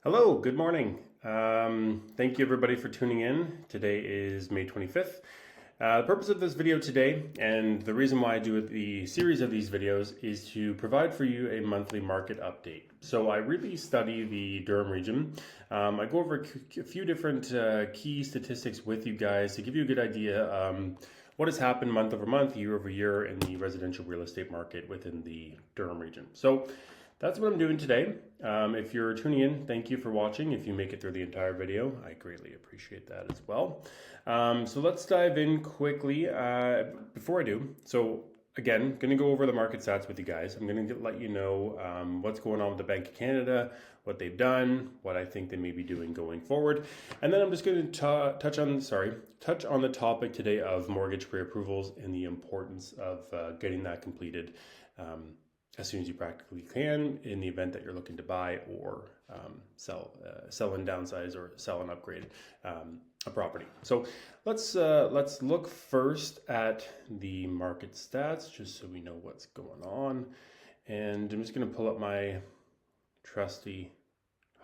Hello, good morning. Thank you everybody for tuning in. Today is May 25th. The purpose of this video today, and the reason why I do the series of these videos, is to provide for you a monthly market update. So I really study the Durham region. I go over a few different key statistics with you guys to give you a good idea what has happened month over month, year over year in the residential real estate market within the Durham region. So that's what I'm doing today. If you're tuning in, thank you for watching. If you make it through the entire video, I greatly appreciate that as well. So let's dive in quickly. Before I do, so again, going to go over the market stats with you guys. I'm going to let you know what's going on with the Bank of Canada, what they've done, what I think they may be doing going forward. And then I'm just going to touch on the topic today of mortgage pre-approvals and the importance of getting that completed as soon as you practically can in the event that you're looking to buy or sell and downsize or sell and upgrade a property. So let's look first at the market stats just so we know what's going on. And I'm just going to pull up my trusty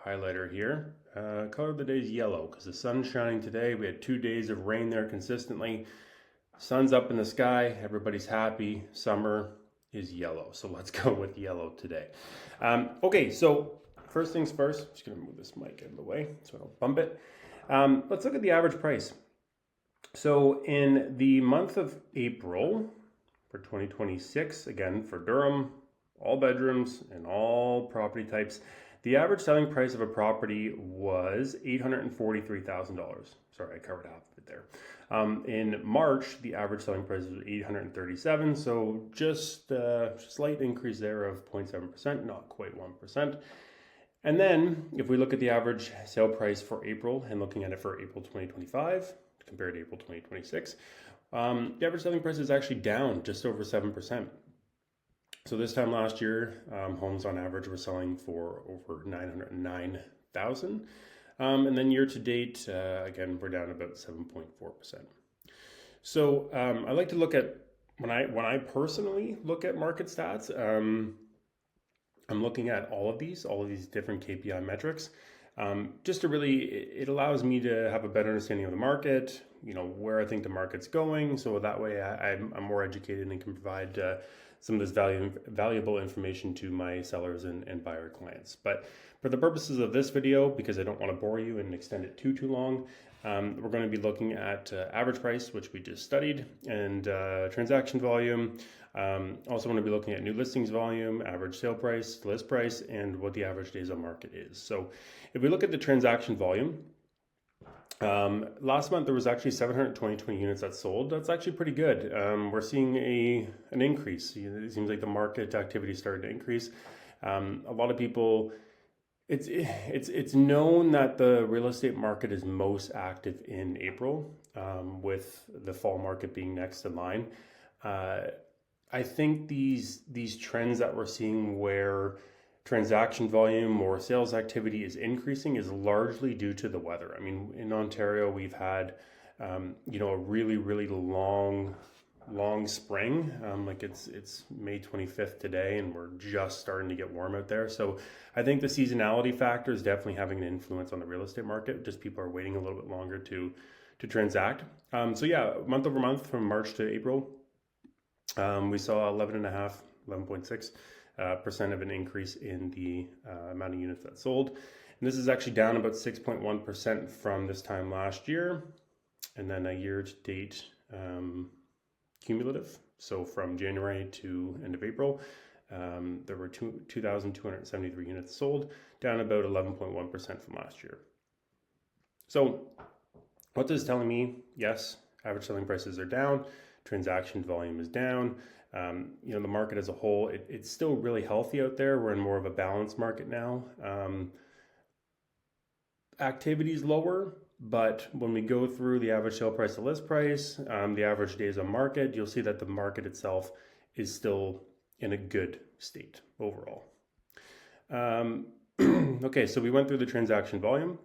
highlighter here. Color of the day is yellow because the sun's shining today. We had 2 days of rain there consistently. Sun's up in the sky. Everybody's happy. Summer is yellow. So let's go with yellow today. Okay, so first things first, I'm just gonna move this mic out of the way so I don't bump it. Let's look at the average price. So in the month of April for 2026, again for Durham, all bedrooms and all property types, the average selling price of a property was $843,000. Sorry, I covered half of it there. In March, the average selling price was $837,000, so just a slight increase there of 0.7%, not quite 1%. And then, if we look at the average sale price for April, and looking at it for April 2025 compared to April 2026, the average selling price is actually down just over 7%. So this time last year, homes on average were selling for over $909,000. And then year to date, again, we're down about 7.4%. So I like to look at, when I personally look at market stats, I'm looking at all of these different KPI metrics, just to really, it allows me to have a better understanding of the market, you know, where I think the market's going. So that way I'm more educated and can provide some of this valuable information to my sellers and buyer clients. But for the purposes of this video, because I don't want to bore you and extend it too long, we're going to be looking at average price, which we just studied, and transaction volume. Also want to be looking at new listings volume, average sale price, list price, and what the average days on market is. So if we look at the transaction volume, last month there was actually 720 units that sold. That's actually pretty good. We're seeing an increase. It seems like the market activity started to increase. A lot of people, it's known that the real estate market is most active in April, with the fall market being next in line. I think these trends that we're seeing where transaction volume or sales activity is increasing is largely due to the weather. I mean, in Ontario, we've had, you know, a really long spring. Like it's May 25th today, and we're just starting to get warm out there. So I think the seasonality factor is definitely having an influence on the real estate market. Just people are waiting a little bit longer to transact. So yeah, month over month from March to April, we saw 11.6% of an increase in the amount of units that sold. And this is actually down about 6.1% from this time last year. And then a year to date cumulative. So from January to end of April, there were 2,273 units sold, down about 11.1% from last year. So what this is telling me, yes, average selling prices are down, transaction volume is down. You know, the market as a whole, it's still really healthy out there. We're in more of a balanced market now. Activity is lower, but when we go through the average sale price to list price, the average days on market, you'll see that the market itself is still in a good state overall. Okay, so we went through the transaction volume,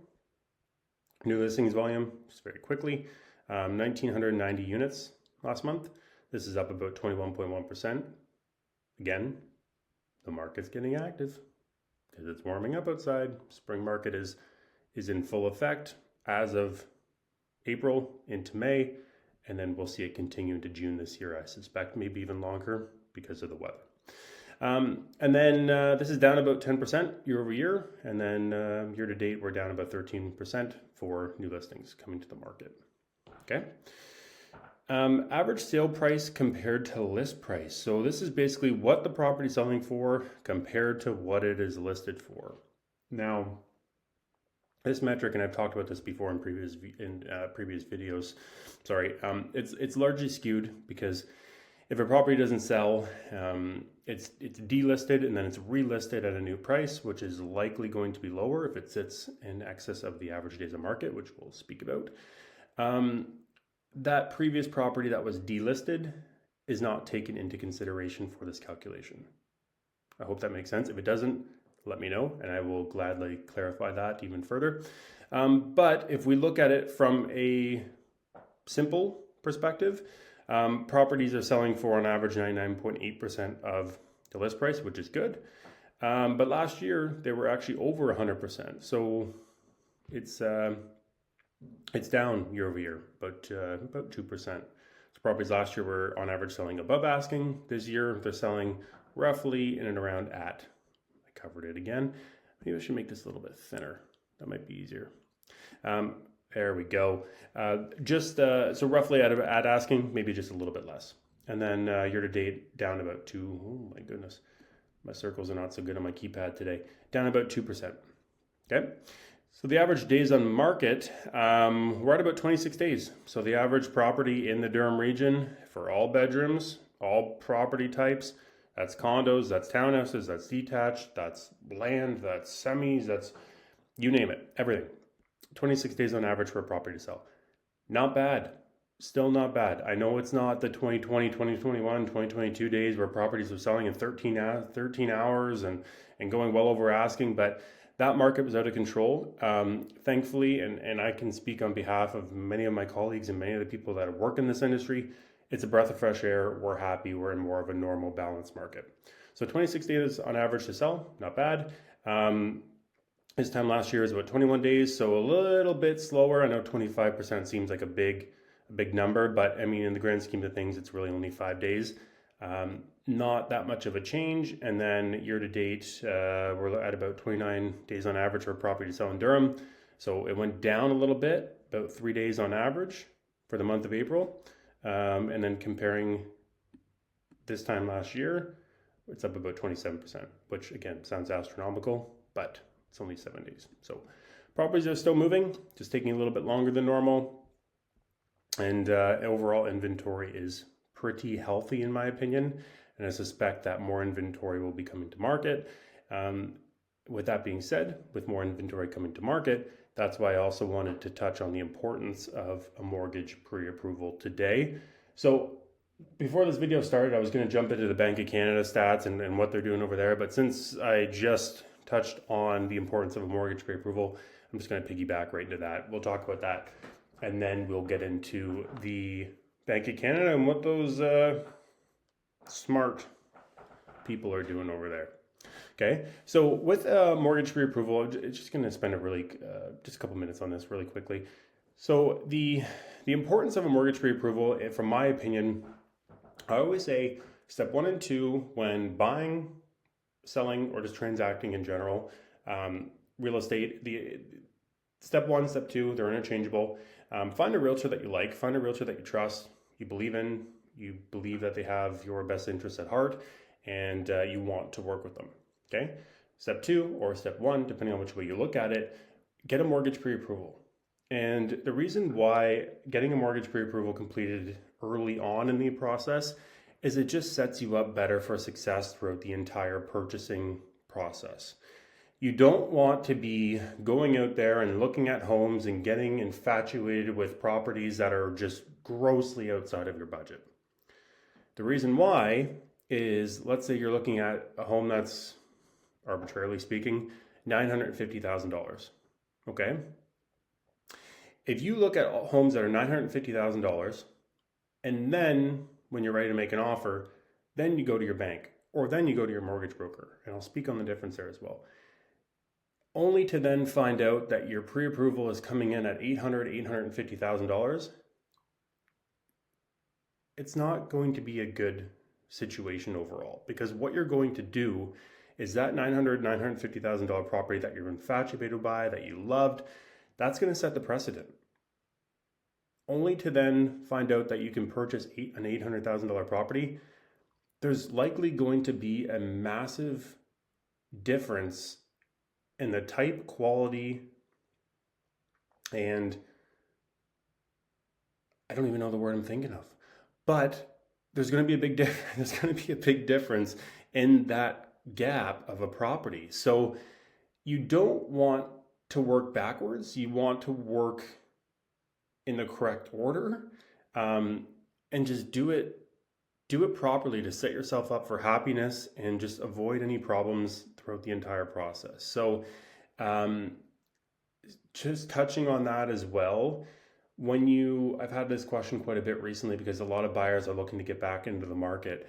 new listings volume, just very quickly, 1,990 units last month. This is up about 21.1%. Again, the market's getting active. because it's warming up outside. Spring market is in full effect as of April into May, and then we'll see it continue into June this year, I suspect, maybe even longer because of the weather. And then this is down about 10% year over year, and then year to date we're down about 13% for new listings coming to the market. Okay. Average sale price compared to list price. So this is basically what the property is selling for compared to what it is listed for. Now, this metric, and I've talked about this before in previous videos. Sorry, it's largely skewed because if a property doesn't sell, it's delisted and then it's relisted at a new price, which is likely going to be lower if it sits in excess of the average days of market, which we'll speak about. That previous property that was delisted is not taken into consideration for this calculation. I hope that makes sense. If it doesn't, let me know and I will gladly clarify that even further. But if we look at it from a simple perspective, properties are selling for on average 99.8% of the list price, which is good. But last year they were actually over 100%. So it's down year over year, about 2%. So properties last year were on average selling above asking. This year they're selling roughly in and around at. I covered it again. Maybe I should make this a little bit thinner. That might be easier. There we go. So roughly at asking, maybe just a little bit less. And then year to date down about 2. Oh my goodness, my circles are not so good on my keypad today. Down about 2%. Okay. So the average days on market, we're at about 26 days. So the average property in the Durham region for all bedrooms, all property types, that's condos, that's townhouses, that's detached, that's land, that's semis, that's you name it, everything. 26 days on average for a property to sell. Not bad. Still not bad. I know it's not the 2020, 2021, 2022 days where properties are selling in 13 hours and going well over asking, but that market was out of control. Thankfully, and I can speak on behalf of many of my colleagues and many of the people that work in this industry, it's a breath of fresh air. We're happy. We're in more of a normal balanced market. So 26 days on average to sell, not bad. This time last year is about 21 days, so a little bit slower. I know 25% seems like a big number, but I mean, in the grand scheme of things, it's really only 5 days. Not that much of a change. And then year to date, we're at about 29 days on average for a property to sell in Durham. So it went down a little bit, about 3 days on average for the month of April. And then comparing this time last year, it's up about 27%, which again, sounds astronomical, but it's only 7 days. So properties are still moving, just taking a little bit longer than normal. And overall inventory is pretty healthy in my opinion. And I suspect that more inventory will be coming to market. With that being said, with more inventory coming to market, that's why I also wanted to touch on the importance of a mortgage pre-approval today. So before this video started, I was going to jump into the Bank of Canada stats and what they're doing over there. But since I just touched on the importance of a mortgage pre-approval, I'm just going to piggyback right into that. We'll talk about that. And then we'll get into the Bank of Canada and what those smart people are doing over there. Okay, so with mortgage pre-approval, I'm just going to spend just a couple minutes on this really quickly. So the importance of a mortgage pre-approval, from my opinion, I always say step 1 and 2 when buying, selling, or just transacting in general, real estate. The step 1, step 2, they're interchangeable. Find a realtor that you like, find a realtor that you trust, you believe in, you believe that they have your best interests at heart, and you want to work with them. Okay. Step 2 or step 1, depending on which way you look at it, get a mortgage pre-approval. And the reason why getting a mortgage pre-approval completed early on in the process is it just sets you up better for success throughout the entire purchasing process. You don't want to be going out there and looking at homes and getting infatuated with properties that are just grossly outside of your budget. The reason why is, let's say you're looking at a home that's, arbitrarily speaking, $950,000. Okay? If you look at homes that are $950,000, and then when you're ready to make an offer, then you go to your bank, or then you go to your mortgage broker, and I'll speak on the difference there as well. only to then find out that your pre-approval is coming in at $850,000, it's not going to be a good situation overall, because what you're going to do is that $950,000 property that you're infatuated by, that you loved, that's going to set the precedent. Only to then find out that you can purchase an $800,000 property, there's likely going to be a massive difference in the type, quality, and I don't even know the word I'm thinking of. But there's going to be a big difference in that gap of a property. So you don't want to work backwards. You want to work in the correct order, and just do it properly to set yourself up for happiness and just avoid any problems throughout the entire process. So just touching on that as well, I've had this question quite a bit recently because a lot of buyers are looking to get back into the market.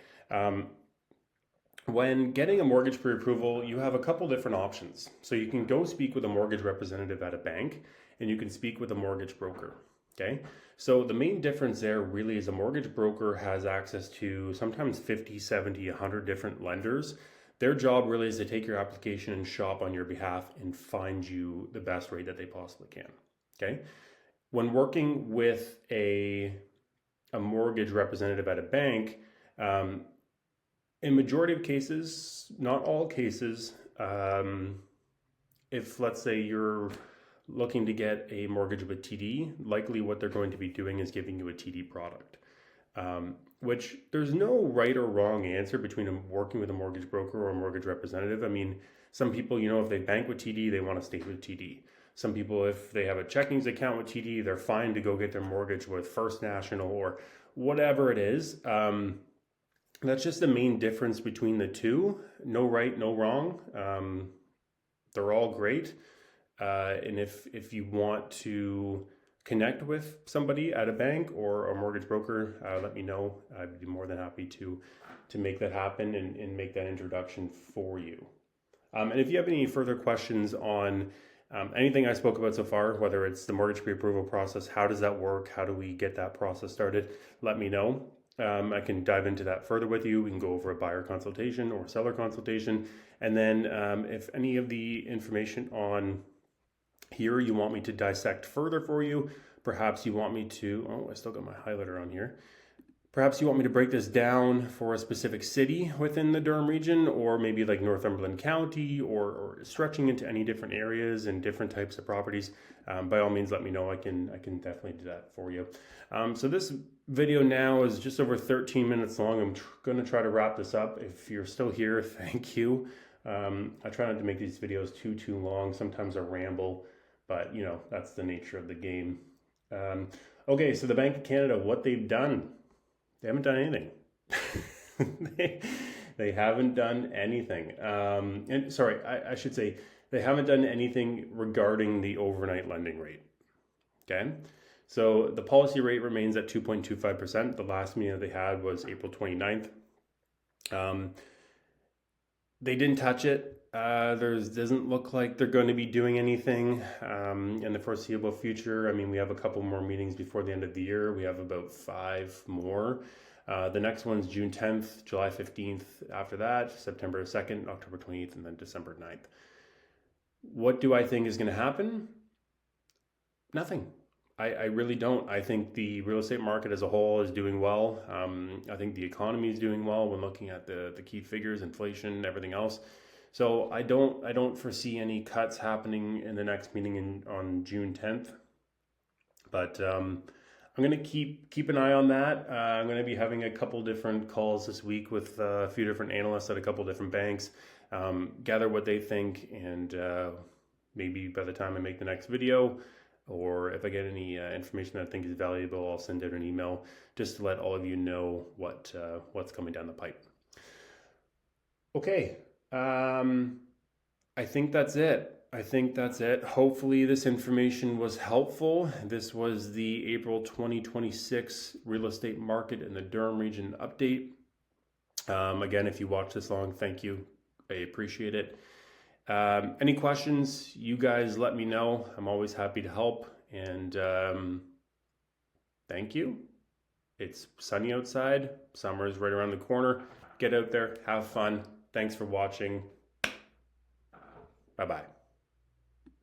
When getting a mortgage pre-approval, you have a couple different options. So you can go speak with a mortgage representative at a bank, and you can speak with a mortgage broker. Okay, so the main difference there really is a mortgage broker has access to sometimes 50, 70, 100 different lenders. Their job really is to take your application and shop on your behalf and find you the best rate that they possibly can. Okay, when working with a mortgage representative at a bank, in majority of cases, not all cases, if let's say you're looking to get a mortgage with TD, likely what they're going to be doing is giving you a TD product, which there's no right or wrong answer between working with a mortgage broker or a mortgage representative. I mean, some people, if they bank with TD, they want to stay with TD. Some people, if they have a checkings account with TD, they're fine to go get their mortgage with First National or whatever it is. That's just the main difference between the two. No right, no wrong. They're all great. And if you want to connect with somebody at a bank or a mortgage broker, let me know. I'd be more than happy to make that happen and make that introduction for you. And if you have any further questions on anything I spoke about so far, whether it's the mortgage pre-approval process, how does that work? How do we get that process started? Let me know. I can dive into that further with you. We can go over a buyer consultation or seller consultation. And then if any of the information on here you want me to dissect further for you, perhaps you want me to, I still got my highlighter on here. Perhaps you want me to break this down for a specific city within the Durham region, or maybe like Northumberland County, or stretching into any different areas and different types of properties. By all means, let me know. I can definitely do that for you. So this video now is just over 13 minutes long. I'm going to try to wrap this up. If you're still here, thank you. I try not to make these videos too long. Sometimes I ramble, but that's the nature of the game. Okay, so the Bank of Canada, what they've done. They haven't done anything. They haven't done anything. And sorry, I should say they haven't done anything regarding the overnight lending rate. Okay, so the policy rate remains at 2.25%. The last meeting that they had was April 29th. They didn't touch it. Doesn't look like they're going to be doing anything in the foreseeable future. I mean, we have a couple more meetings before the end of the year. We have about 5 more. The next one's June 10th, July 15th. After that, September 2nd, October 28th, and then December 9th. What do I think is going to happen? Nothing. I really don't. I think the real estate market as a whole is doing well. I think the economy is doing well when looking at the key figures, inflation, everything else. So I don't foresee any cuts happening in the next meeting on June 10th. But I'm going to keep an eye on that. I'm going to be having a couple different calls this week with a few different analysts at a couple different banks, gather what they think, and maybe by the time I make the next video, or if I get any information that I think is valuable, I'll send out an email just to let all of you know what's coming down the pipe. Okay. I think that's it. Hopefully this information was helpful. This was the April 2026 real estate market in the Durham region update. Again, if you watched this long, thank you. I appreciate it. Any questions, you guys let me know. I'm always happy to help. And thank you. It's sunny outside. Summer is right around the corner. Get out there, have fun. Thanks for watching. Bye-bye.